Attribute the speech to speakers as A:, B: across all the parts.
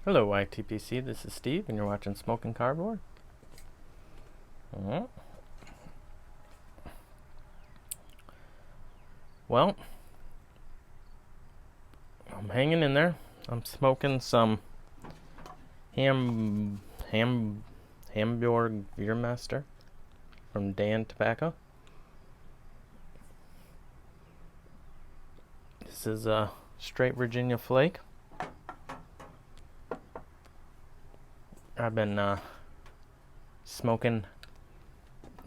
A: Hello YTPC, this is Steve and you're watching Smoking Cardboard. Well, I'm hanging in there. I'm smoking some Hamburg Veermaster from Dan Tobacco. This is a straight Virginia flake. I've been smoking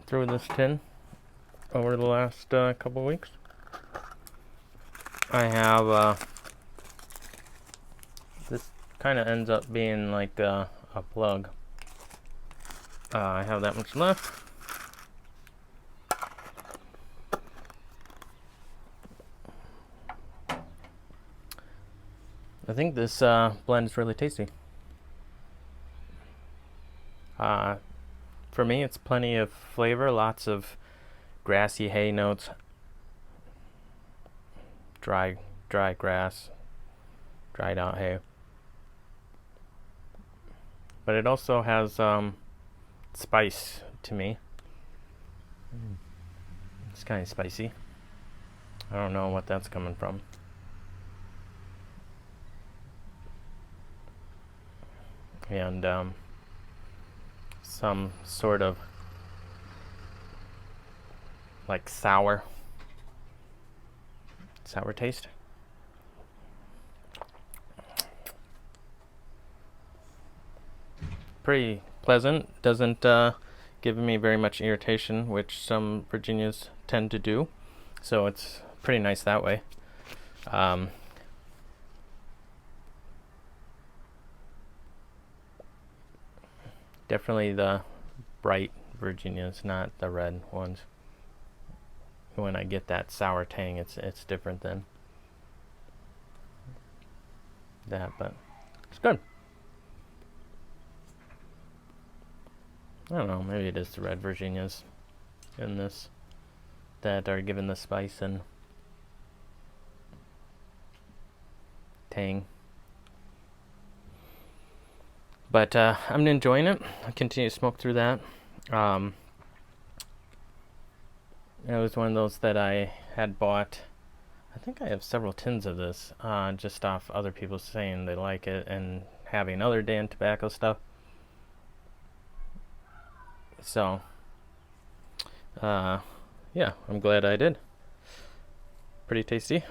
A: through this tin over the last couple weeks. I have this kind of ends up being like a plug. I have that much left. I think this blend is really tasty. For me, it's plenty of flavor, lots of grassy hay notes, dry grass, dried out hay. But it also has spice to me. It's kind of spicy. I don't know what that's coming from. And some sort of like sour taste. Pretty pleasant. Doesn't give me very much irritation, which some Virginias tend to do. So it's pretty nice that way. Definitely the bright Virginias, not the red ones. When I get that sour tang, it's different than that, but it's good. I don't know, maybe it is the red Virginias in this that are given the spice and tang. But I'm enjoying it. I continue to smoke through that. It was one of those that I had bought. I think I have several tins of this, just off other people saying they like it and having other Dan Tobacco stuff. So, yeah, I'm glad I did. Pretty tasty.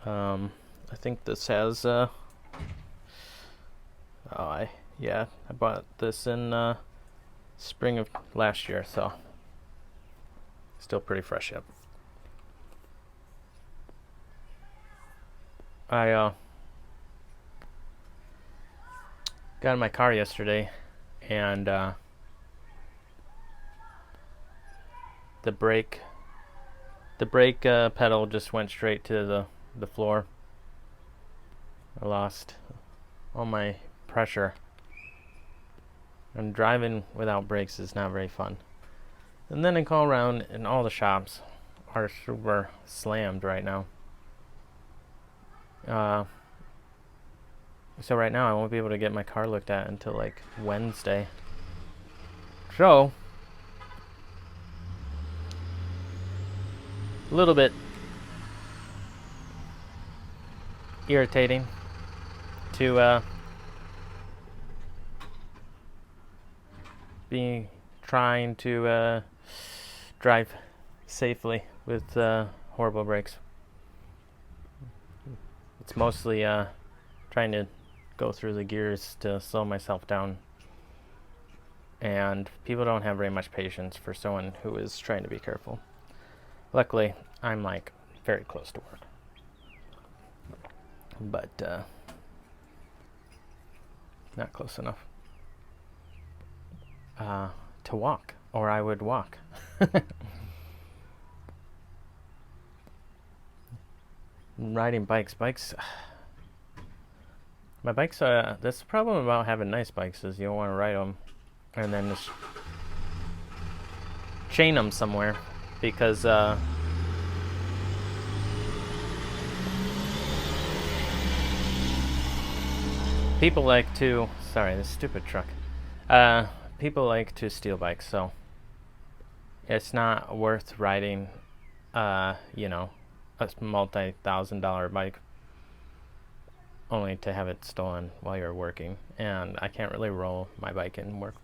A: I think this has I bought this in spring of last year, so still pretty fresh yet. I got in my car yesterday and the brake pedal just went straight to the floor. I lost all my pressure, and driving without brakes is not very fun. And then I call around and all the shops are super slammed right now. So right now I won't be able to get my car looked at until like Wednesday. So a little bit irritating to be trying to drive safely with horrible brakes. It's mostly trying to go through the gears to slow myself down. And people don't have very much patience for someone who is trying to be careful. Luckily, I'm like very close to work. But not close enough to walk, or I would walk. Riding bikes. My bikes are, that's the problem about having nice bikes, is you don't want to ride them and then just chain them somewhere, because People like to, sorry, this stupid truck. People like to steal bikes, so it's not worth riding, you know, a multi-thousand-dollar bike only to have it stolen while you're working. And I can't really roll my bike in work.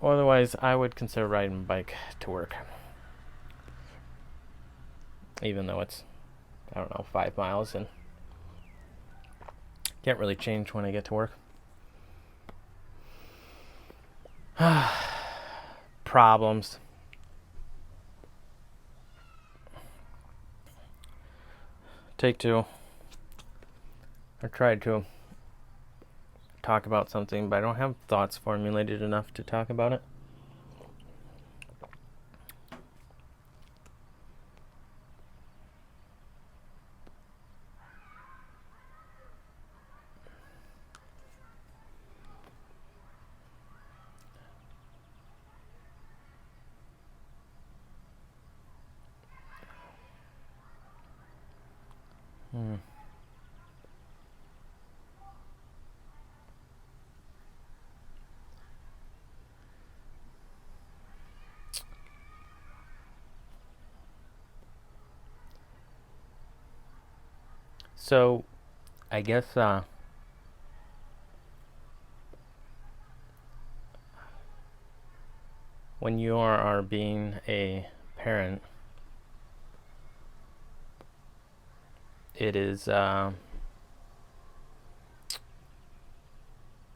A: Otherwise, I would consider riding a bike to work. Even though it's, I don't know, 5 miles and can't really change when I get to work. Problems. Take two. I tried to talk about something, but I don't have thoughts formulated enough to talk about it. So, I guess when you are being a parent, it is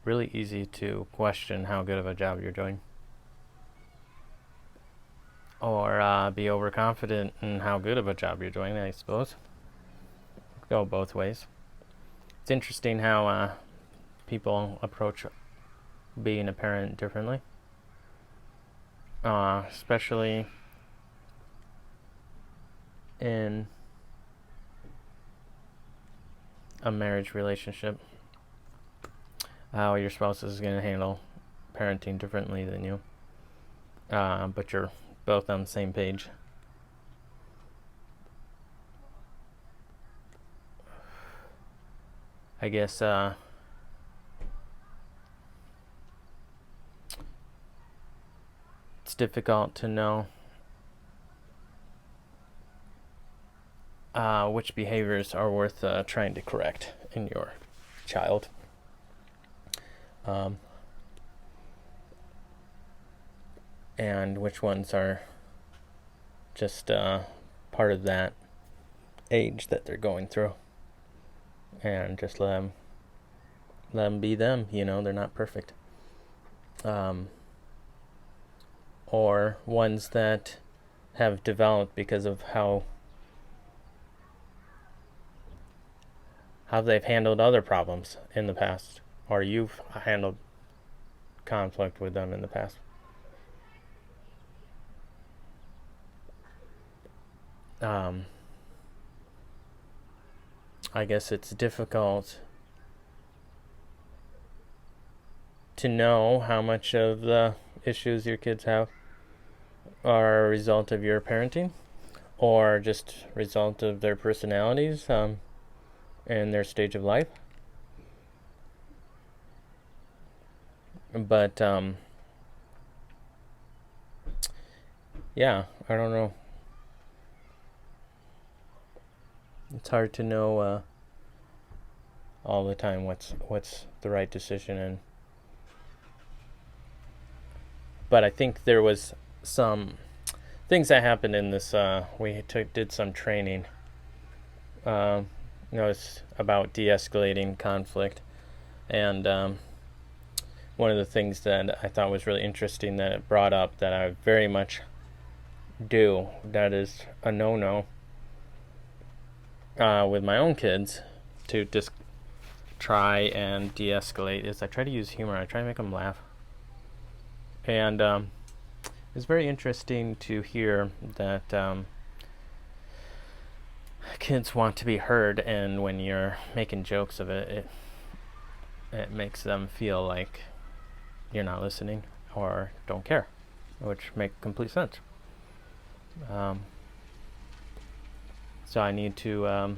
A: really easy to question how good of a job you're doing, or be overconfident in how good of a job you're doing, I suppose. Go both ways. It's interesting how people approach being a parent differently, especially in a marriage relationship. How your spouse is going to handle parenting differently than you, but you're both on the same page. I guess it's difficult to know which behaviors are worth trying to correct in your child. And which ones are just part of that age that they're going through. And just let them be them, you know, they're not perfect. Or ones that have developed because of how they've handled other problems in the past, or you've handled conflict with them in the past. I guess it's difficult to know how much of the issues your kids have are a result of your parenting, or just a result of their personalities and their stage of life. But yeah, I don't know. It's hard to know all the time what's the right decision, but I think there was some things that happened in this. We did some training. It's about de-escalating conflict, and one of the things that I thought was really interesting that it brought up that I very much do, that is a no-no with my own kids to just try and de-escalate, is I try to use humor. I try to make them laugh. And it's very interesting to hear that kids want to be heard, and when you're making jokes of it, it makes them feel like you're not listening or don't care, which makes complete sense. So I need to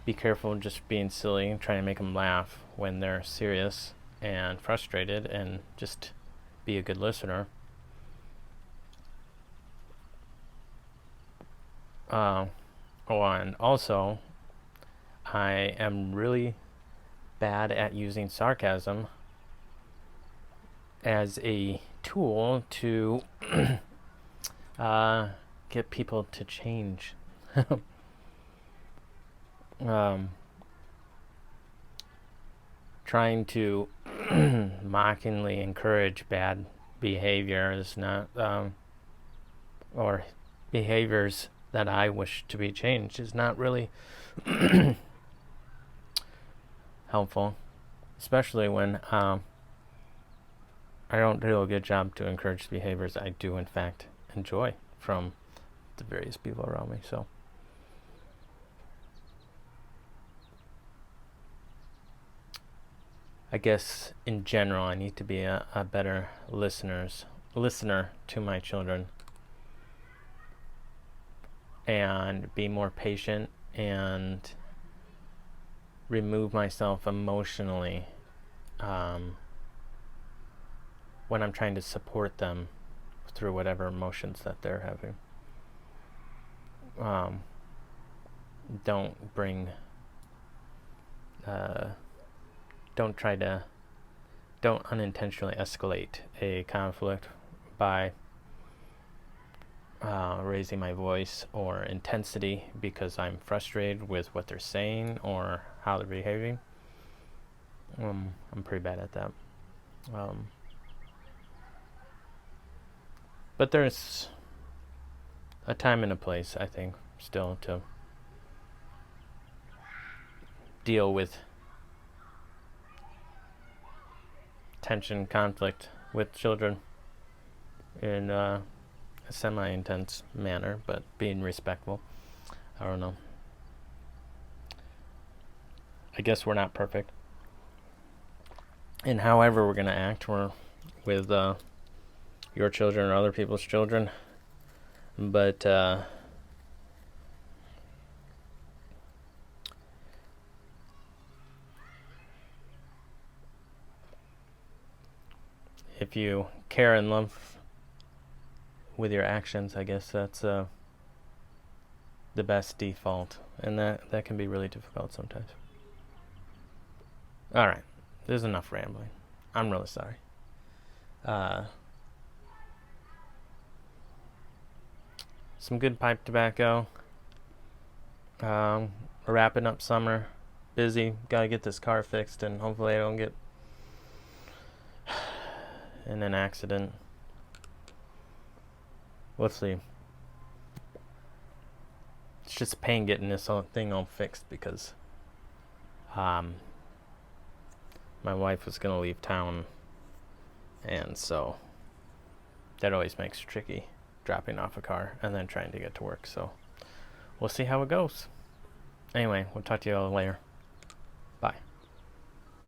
A: be careful just being silly and trying to make them laugh when they're serious and frustrated, and just be a good listener. And also, I am really bad at using sarcasm as a tool to get people to change. Trying to mockingly encourage bad behavior is not, or behaviors that I wish to be changed, is not really helpful, especially when I don't do a good job to encourage behaviors I do in fact enjoy from the various people around me. So I guess in general I need to be a better listener to my children, and be more patient and remove myself emotionally when I'm trying to support them through whatever emotions that they're having. Don't unintentionally escalate a conflict by raising my voice or intensity because I'm frustrated with what they're saying or how they're behaving. I'm pretty bad at that. But there's a time and a place, I think, still to deal with tension, conflict with children in a semi-intense manner, but being respectful. I don't know. I guess we're not perfect. And however we're going to act, we're with your children or other people's children. But if you care and love with your actions, I guess that's the best default. And that can be really difficult sometimes. Alright, there's enough rambling. I'm really sorry. Some good pipe tobacco. Wrapping up summer. Busy. Gotta get this car fixed, and hopefully I don't get in an accident. We'll see. It's just a pain getting this whole thing all fixed because my wife was going to leave town, and so that always makes it tricky, dropping off a car and then trying to get to work. So we'll see how it goes. Anyway, we'll talk to you all later.